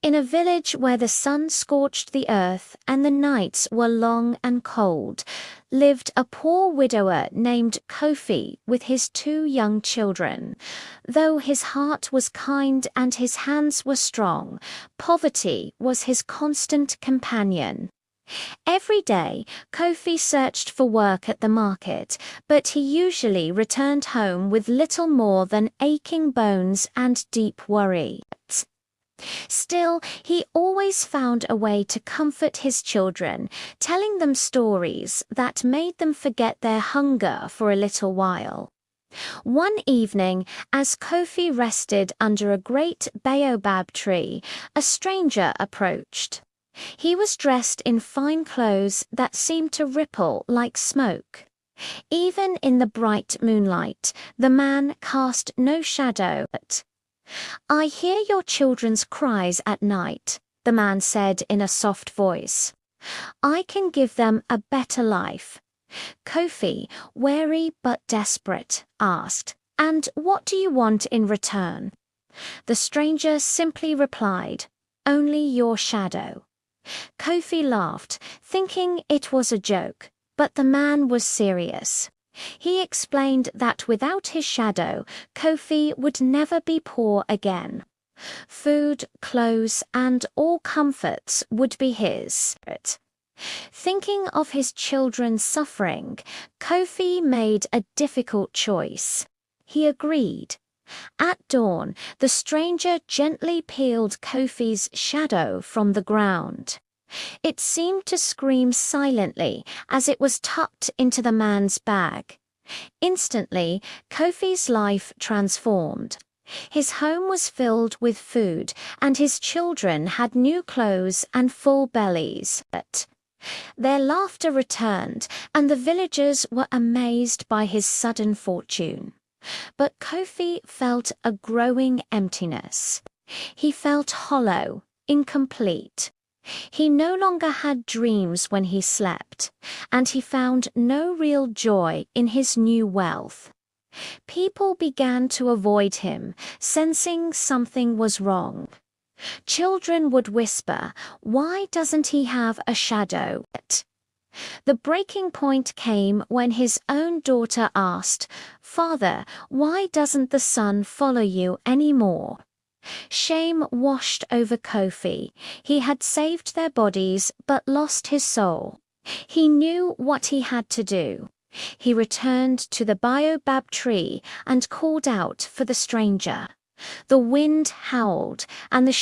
In a village where the sun scorched the earth and the nights were long and cold, lived a poor widower named 𝐂𝐓𝐇 with his 2 young children. Though his heart was kind and his hands were strong, poverty was his constant companion. Every day, 𝐂𝐓𝐇 searched for work at the market, but he usually returned home with little more than aching bones and deep worry. Still, he always found a way to comfort his children, telling them stories that made them forget their hunger for a little while. One evening, as 𝐂𝐓𝐇 rested under a great baobab tree, a stranger approached. He was dressed in fine clothes that seemed to ripple like smoke. Even in the bright moonlight, the man cast no shadow. "I hear your children's cries at night," the man said in a soft voice. "I can give them a better life." 𝐂𝐓𝐇, wary but desperate, asked, "And what do you want in return?" The stranger simply replied, "Only your shadow." 𝐂𝐓𝐇 laughed, thinking it was a joke, but the man was serious. He explained that without his shadow, 𝐂𝐓𝐇 would never be poor again. Food, clothes, and all comforts would be his. Thinking of his children's suffering, 𝐂𝐓𝐇 made a difficult choice. He agreed. At dawn, the stranger gently peeled 𝐂𝐓𝐇's shadow from the ground. It seemed to scream silently as it was tucked into the man's bag. Instantly, 𝐂𝐓𝐇's life transformed. His home was filled with food, and his children had new clothes and full bellies. Their laughter returned, and the villagers were amazed by his sudden fortune. But 𝐂𝐓𝐇 felt a growing emptiness. He felt hollow, incomplete. He no longer had dreams when he slept, and he found no real joy in his new wealth. People began to avoid him, sensing something was wrong. Children would whisper, "Why doesn't he have a shadow?" The breaking point came when his own daughter asked, "Father, why doesn't the sun follow you anymore?" Shame washed over 𝐂𝐓𝐇. He had saved their bodies but lost his soul. He knew what he had to do. He returned to the baobab tree and called out for the stranger. The wind howled, and the